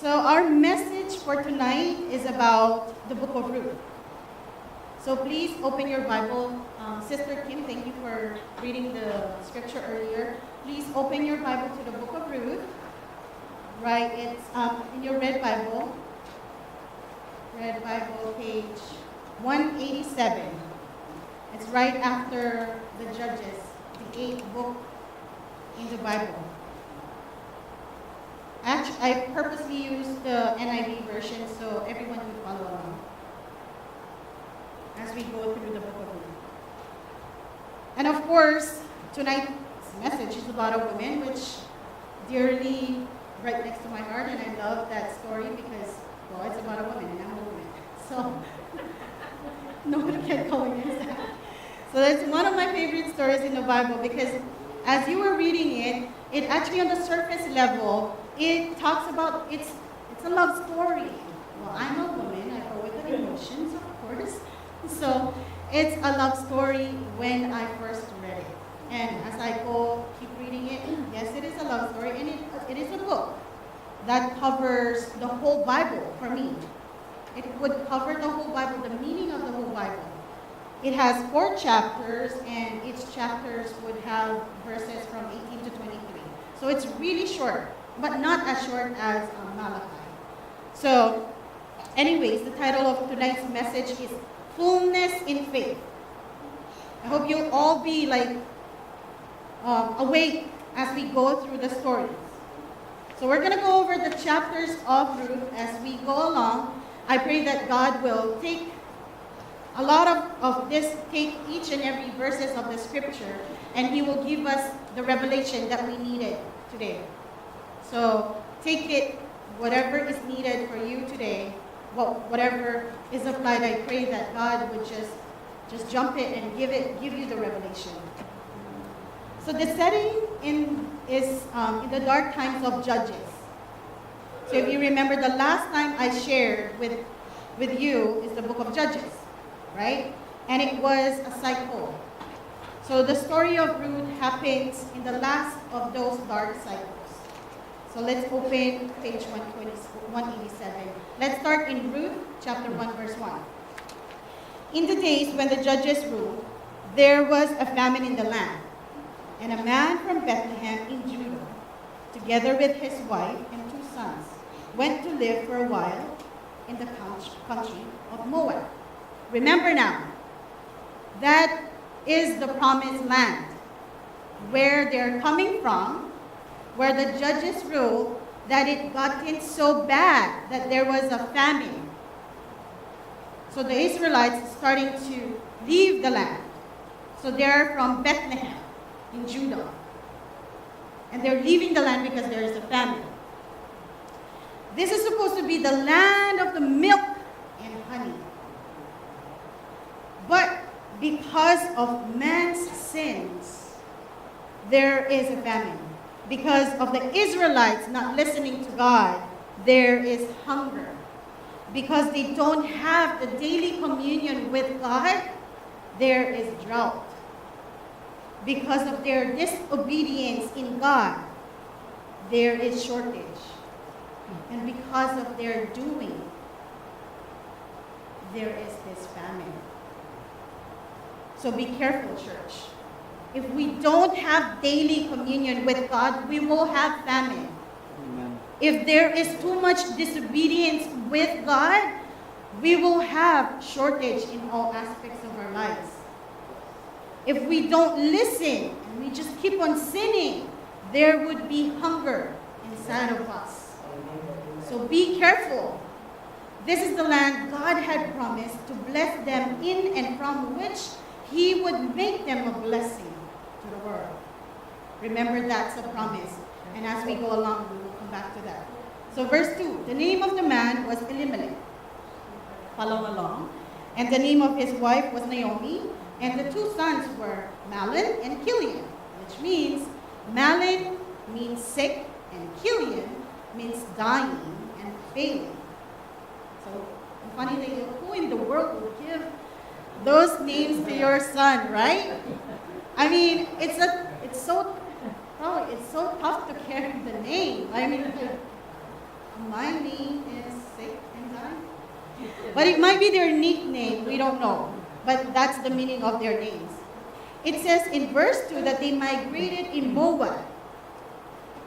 So our message for tonight is about the book of Ruth. So please open your Bible. Sister Kim, thank you for reading the scripture earlier. Please open your Bible to the book of Ruth. Right, it's in your red Bible. Red Bible, page 187. It's right after the Judges, the 8th book in the Bible. Actually, I purposely used the NIV version so everyone would follow along as we go through the book of Ruth. And of course, tonight's message is about a woman, which dearly right next to my heart, and I love that story because, well, it's about a woman, and I'm a woman. So, nobody can go against that. So it's one of my favorite stories in the Bible because as you were reading it, it actually on the surface level, it talks about, it's a love story. Well, I'm a woman, I go with the emotions, of course. So it's a love story when I first read it. And as I keep reading it, yes, it is a love story, and it is a book that covers the whole Bible for me. It would cover the whole Bible, the meaning of the whole Bible. It has 4 chapters, and each chapters would have verses from 18 to 23. So it's really short, but not as short as Malachi. So, anyways, the title of tonight's message is Fullness in Faith. I hope you'll all be awake as we go through the stories. So we're going to go over the chapters of Ruth as we go along. I pray that God will take a lot of this, take each and every verses of the scripture, and He will give us the revelation that we needed today. So take it, whatever is needed for you today, whatever is applied, I pray that God would just jump in and give you the revelation. So the setting is in the dark times of Judges. So if you remember, the last time I shared with you is the book of Judges, right? And it was a cycle. So the story of Ruth happens in the last of those dark cycles. So let's open page 187. Let's start in Ruth chapter 1 verse 1. In the days when the judges ruled, there was a famine in the land. And a man from Bethlehem in Judah, together with his wife and 2 sons, went to live for a while in the country of Moab. Remember now, that is the promised land, where they're coming from, where the judges ruled that it gotten so bad that there was a famine. So the Israelites starting to leave the land. So they're from Bethlehem in Judah. And they're leaving the land because there is a famine. This is supposed to be the land of the milk and honey. But because of man's sins, there is a famine. Because of the Israelites not listening to God, there is hunger. Because they don't have the daily communion with God, there is drought. Because of their disobedience in God, there is shortage. And because of their doing, there is this famine. So be careful, church. If we don't have daily communion with God, we will have famine. Amen. If there is too much disobedience with God, we will have shortage in all aspects of our lives. If we don't listen and we just keep on sinning, there would be hunger inside of us. So be careful. This is the land God had promised to bless them in, and from which He would make them a blessing to the world. Remember, that's a promise. And as we go along, we will come back to that. So verse 2, the name of the man was Elimelech. Follow along. And the name of his wife was Naomi. And the 2 sons were Mahlon and Chilion, which means Mahlon means sick, and Chilion means dying and failing. So, funny thing, who in the world would give those names to your son, right? I mean, it's so tough to carry the name. I mean, My name is sick and dying. But it might be their nickname, we don't know. But that's the meaning of their names. It says in verse 2 that they migrated in Moab.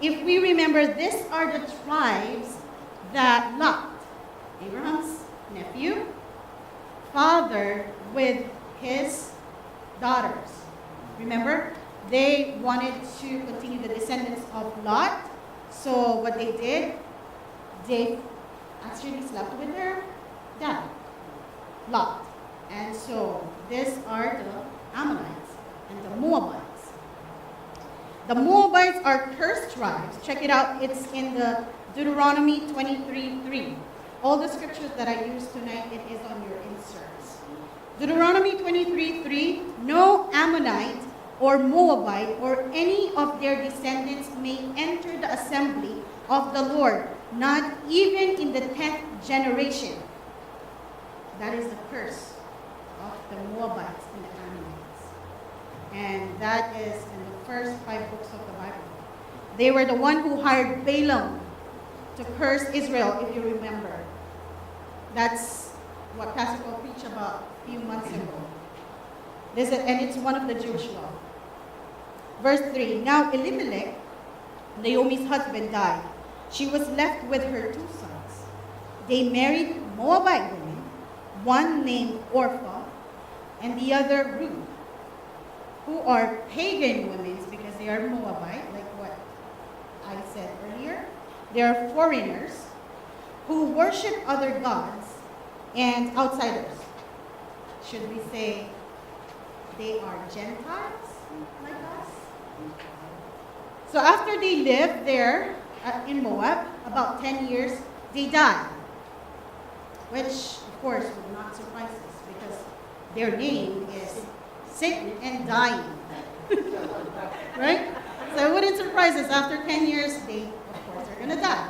If we remember, these are the tribes that Lot, Abraham's nephew, fathered with his daughters. Remember? They wanted to continue the descendants of Lot. So what they did, they actually slept with their dad, Lot. And so these are the Ammonites and the Moabites. The Moabites are cursed tribes. Check it out. It's in the Deuteronomy 23:3. All the scriptures that I use tonight, it is on your inserts. Deuteronomy 23:3, no Ammonite or Moabite or any of their descendants may enter the assembly of the Lord, not even in the 10th generation. That is the curse of the Moabites and the Ammonites. And that is in the first 5 books of the Bible. They were the one who hired Balaam to curse Israel, if you remember. That's what Pastor Paul preached about a few months ago. And it's one of the Jewish law. Verse 3, now Elimelech, Naomi's husband, died. She was left with her 2 sons. They married Moabite women, one named Orpah and the other Ruth, who are pagan women because they are Moabite, like what I said earlier. They are foreigners who worship other gods and outsiders. Should we say they are Gentiles like us? So after they lived there in Moab, about 10 years, they died. Which, of course, would not surprise us because their name is sick and dying. Right? So it wouldn't surprise us. After 10 years, they, of course, are going to die.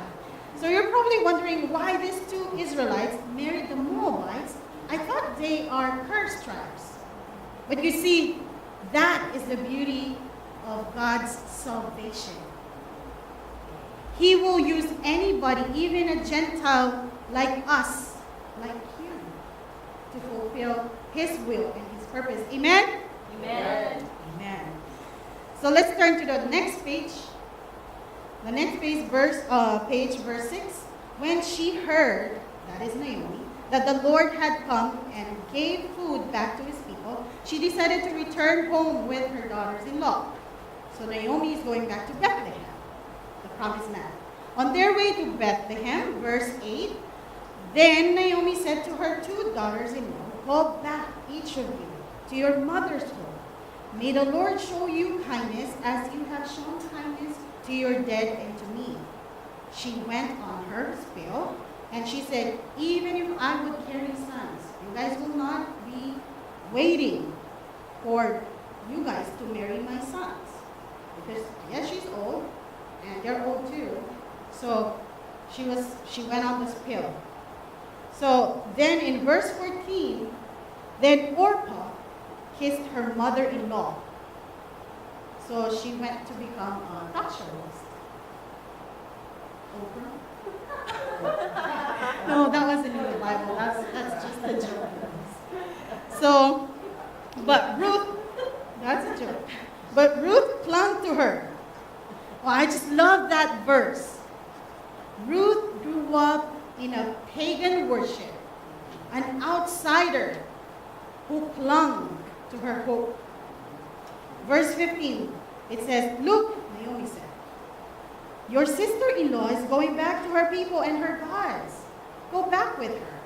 So you're probably wondering why these 2 Israelites married the Moabites. I thought they are cursed tribes. But you see, that is the beauty of God's salvation. He will use anybody, even a Gentile like us, like you, to fulfill His will and His purpose. Amen? Amen. Amen. So let's turn to the next page. The next page, verse 6. When she heard, that is Naomi, that the Lord had come and gave food back to His people, she decided to return home with her daughters-in-law. So Naomi is going back to Bethlehem, the promised land. On their way to Bethlehem, verse 8, then Naomi said to her 2 daughters-in-law, go back, each of you, to your mother's home. May the Lord show you kindness as you have shown kindness to your dead and to me. She went on her spiel, and she said, even if I would carry sons, you guys will not be waiting for you guys to marry my sons. Because, yes, she's old, and they're old too. So she went on the spiel. So then in verse 14, then Orpah kissed her mother-in-law. So she went to become a talk show host. Oprah? No, that wasn't in the Bible. That's just a joke. So, but Ruth, that's a joke. But Ruth clung to her. Well, I just love that verse. Ruth grew up in a pagan worship, an outsider who clung to her hope. Verse 15, it says, look, Naomi said, your sister-in-law is going back to her people and her gods. Go back with her.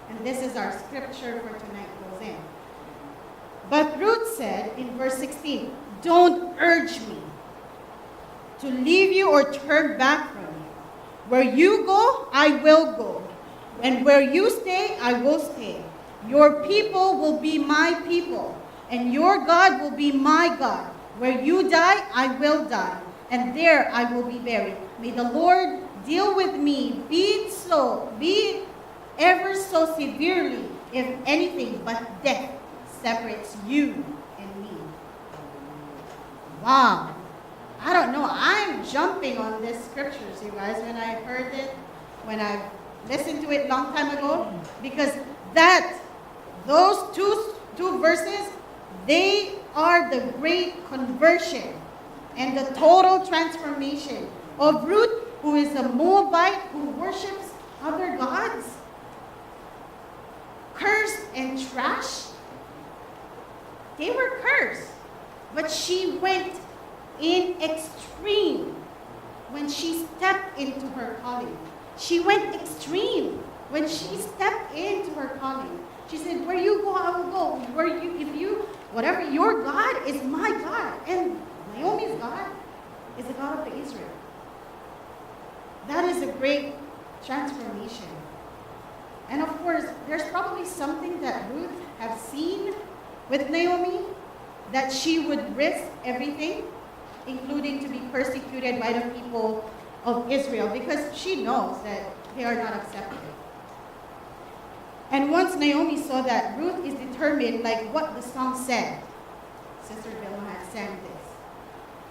And this is our scripture for tonight goes in. But Ruth said in verse 16, don't urge me to leave you or turn back from you. Where you go, I will go. And where you stay, I will stay. Your people will be my people, and your God will be my God. Where you die, I will die, and there I will be buried. May the Lord deal with me, be it ever so severely, if anything but death separates you and me. Wow. I don't know. I'm jumping on these scriptures, you guys, when I heard it. when I listened to it long time ago, because those two verses, they are the great conversion and the total transformation of Ruth, who is a Moabite who worships other gods, cursed and trashed. They were cursed, but she went in extreme when she stepped into her calling. She went extreme when she stepped into her calling. She said, where you go, I will go. Whatever your God is my God. And Naomi's God is the God of the Israel. That is a great transformation. And of course, there's probably something that Ruth have seen with Naomi, that she would risk everything, including to be persecuted by the people of Israel, because she knows that they are not accepted. And once Naomi saw that Ruth is determined, like what the song said, Sister Vilma had sang this.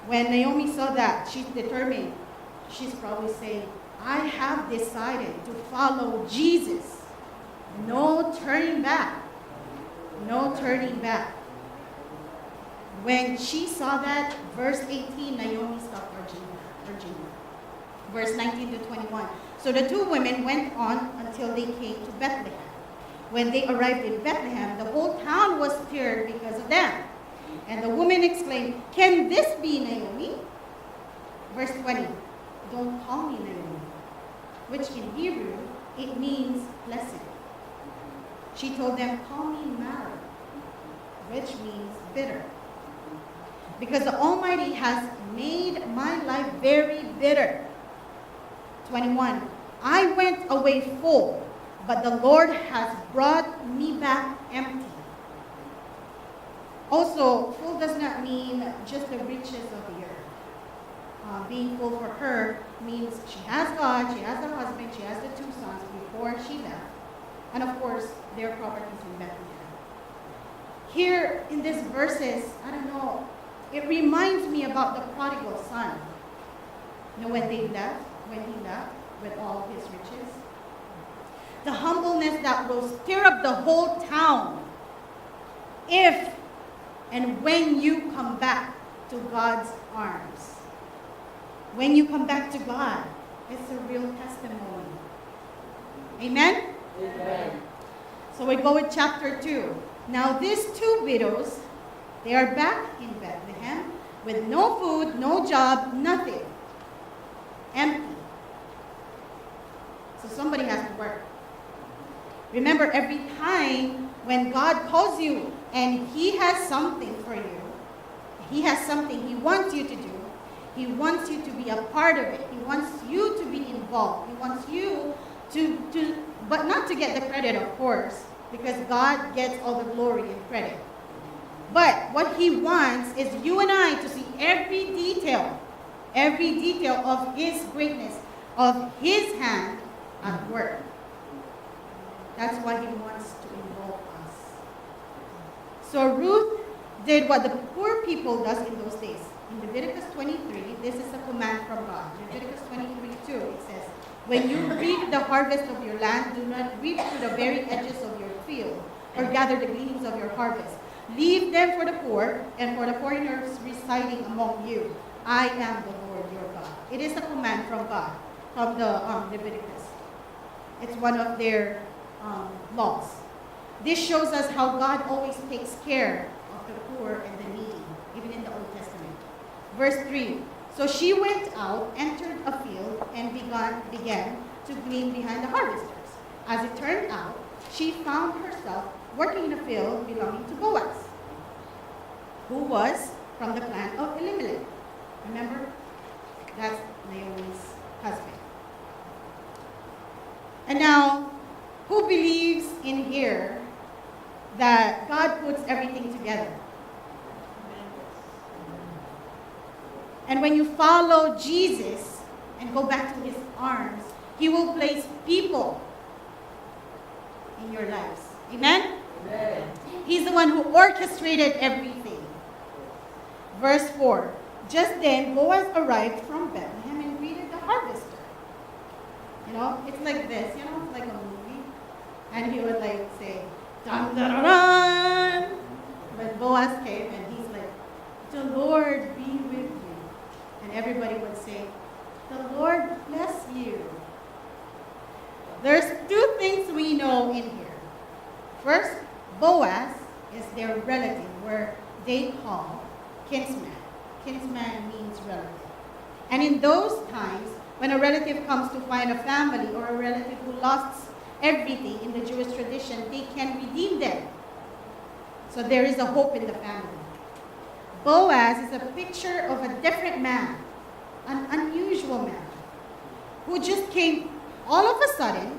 When Naomi saw that she's determined, she's probably saying, I have decided to follow Jesus. No turning back. No turning back. When she saw that, verse 18, Naomi stopped Virginia. Verse 19 to 21. So the two women went on until they came to Bethlehem. When they arrived in Bethlehem, the whole town was stirred because of them. And the woman exclaimed, can this be Naomi? Verse 20, don't call me Naomi, which in Hebrew, it means blessed. She told them, call me Mara, which means bitter. Because the Almighty has made my life very bitter. 21, I went away full, but the Lord has brought me back empty. Also, full does not mean just the riches of the earth. Being full for her means she has God, she has a husband, she has the two sons before she left. And of course, their properties in Bethlehem. Here in these verses, I don't know, it reminds me about the prodigal son. You know, when he left with all his riches. The humbleness that will stir up the whole town if and when you come back to God's arms. When you come back to God, it's a real testimony. Amen? Amen. So we go with chapter 2. Now these two widows, they are back in Bethlehem with no food, no job, nothing. Empty. So somebody has to work. Remember, every time when God calls you and He has something for you, He has something He wants you to do, He wants you to be a part of it. He wants you to be involved. He wants you to but not to get the credit, of course, because God gets all the glory and credit. But what He wants is you and I to see every detail of His greatness, of His hand at work. That's why He wants to involve us. So Ruth did what the poor people does in those days. In Leviticus 23, this is a command from God. Leviticus 23:2, it says, when you reap the harvest of your land, do not reap to the very edges of your field, or gather the gleanings of your harvest. Leave them for the poor, and for the foreigners residing among you. I am the Lord your God. It is a command from God, from the Leviticus. It's one of their laws. This shows us how God always takes care of the poor and the needy, even in the Old Testament. Verse 3, so she went out, entered a field, and began to glean behind the harvesters. As it turned out, she found herself working in a field belonging to Boaz, who was from the clan of Elimelech. Remember? That's Naomi's husband. And now, who believes in here that God puts everything together? And when you follow Jesus and go back to His arms, He will place people in your lives. Amen? Amen. He's the one who orchestrated everything. Verse 4. Just then Boaz arrived from Bethlehem and greeted the harvester. It's like this, it's like a movie. And he would like say, dun dun dun dun. But Boaz came and he's like, the Lord be with you. And everybody would say, the Lord bless you. There's two things we know in here. First, Boaz is their relative, where they call kinsman. Kinsman means relative. And in those times, when a relative comes to find a family or a relative who lost everything in the Jewish tradition, they can redeem them. So there is a hope in the family. Boaz is a picture of a different man, an unusual man, who just came all of a sudden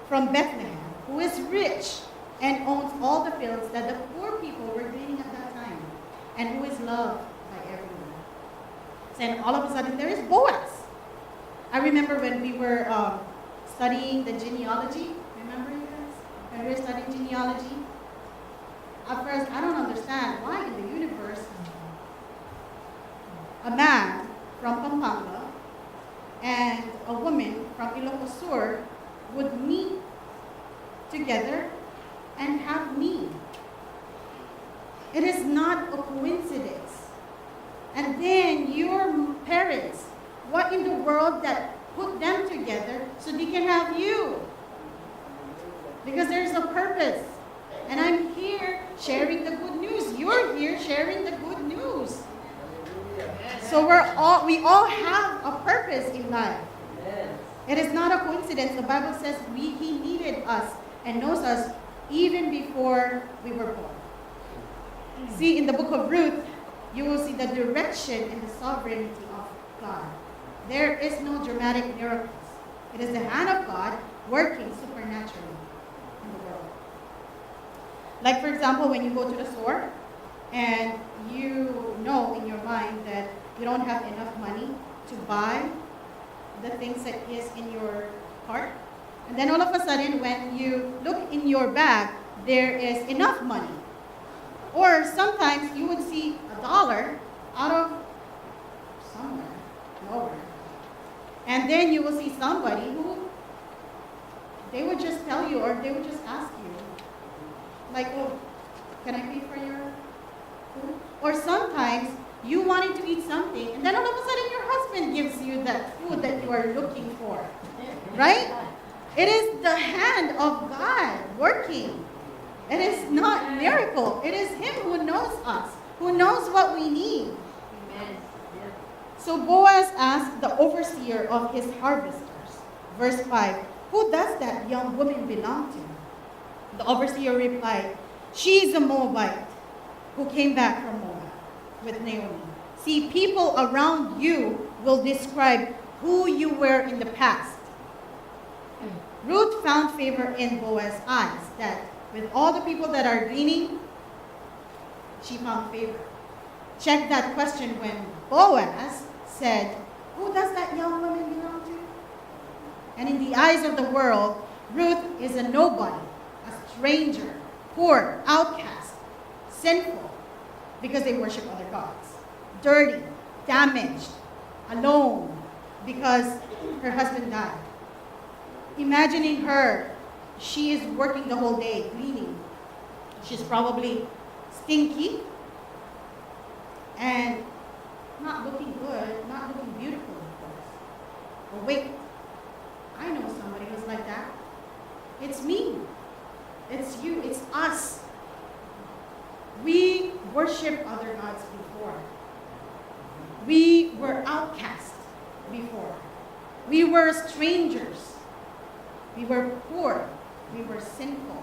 from Bethlehem, who is rich and owns all the fields that the poor people were gleaning at that time, and who is loved by everyone. And all of a sudden, there is Boaz. I remember when we were studying the genealogy. Remember, you guys? When we were studying genealogy? At first, I don't understand why in the universe a man from Pampanga and a woman from Ilocos Sur would meet together and have me. It is not a coincidence. And then your parents, what in the world that put them together so they can have you? Because there's a purpose. And I'm here sharing the good news. You're here sharing the good news. So we all have a purpose in life. It is not a coincidence. The Bible says He needed us and knows us even before we were born. See, in the book of Ruth, you will see the direction and the sovereignty of God. There is no dramatic miracles. It is the hand of God working supernaturally in the world. Like, for example, when you go to the store and you know in your mind that you don't have enough money to buy the things that is in your cart. And then all of a sudden, when you look in your bag, there is enough money. Or sometimes you would see $1 out of somewhere, nowhere. And then you will see somebody who, they would just tell you, or they would just ask you, like, oh, can I pay for your food? Or sometimes you wanted to eat something, and then all of a sudden your husband gives you that food that you are looking for. Right? It is the hand of God working. It is not miracle. It is Him who knows us, who knows what we need. Amen. So Boaz asked the overseer of his harvesters, verse 5, who does that young woman belong to? The overseer replied, she is a Moabite who came back from Moab with Naomi. See, people around you will describe who you were in the past. Ruth found favor in Boaz's eyes, that with all the people that are gleaning, she found favor. Check that question when Boaz said, who does that young woman belong to? And in the eyes of the world, Ruth is a nobody, a stranger, poor, outcast, sinful, because they worship other gods. Dirty, damaged, alone, because her husband died. Imagining her, she is working the whole day, cleaning. She's probably stinky and not looking good, not looking beautiful, of course. But wait, I know somebody who's like that. It's me. It's you. It's us. We worship other gods before. We were outcast before. We were strangers. We were poor. We were sinful.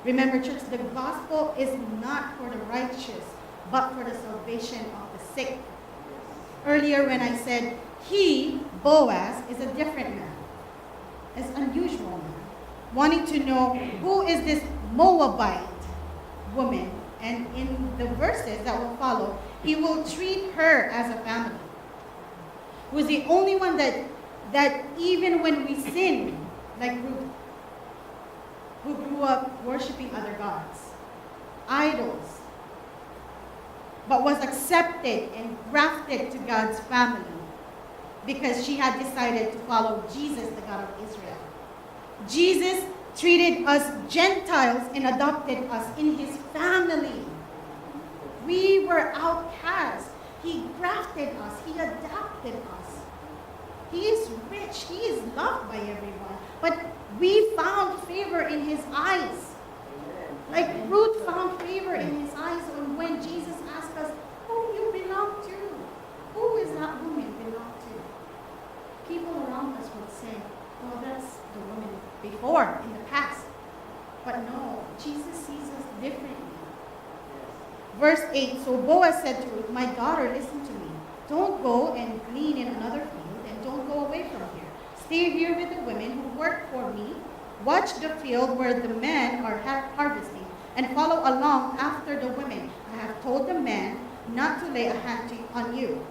Remember, church, the gospel is not for the righteous, but for the salvation of the sick. Earlier when I said, he, Boaz, is a different man. Is unusual man. Wanting to know who is this Moabite woman. And in the verses that will follow, he will treat her as a family. Who is the only one that even when we sin, like Ruth, who grew up worshiping other gods, idols, but was accepted and grafted to God's family. because she had decided to follow Jesus, the God of Israel. Jesus treated us Gentiles and adopted us in his family. We were outcasts. He grafted us. He adopted us. He is rich. He is loved by everyone. But we found favor in his eyes. Like Ruth found favor in his eyes when Jesus asked us, who do you belong to? Who is that woman belong to? People around us would say, well, that's the woman before, in the past. But no, Jesus sees us differently. Verse 8, so Boaz said to Ruth, my daughter, listen to me. Don't go and glean in another field, and don't go away from here. Stay here with the women who work for me. Watch the field where the men are harvesting, and follow along after the women. I have told the men not to lay a hand on you.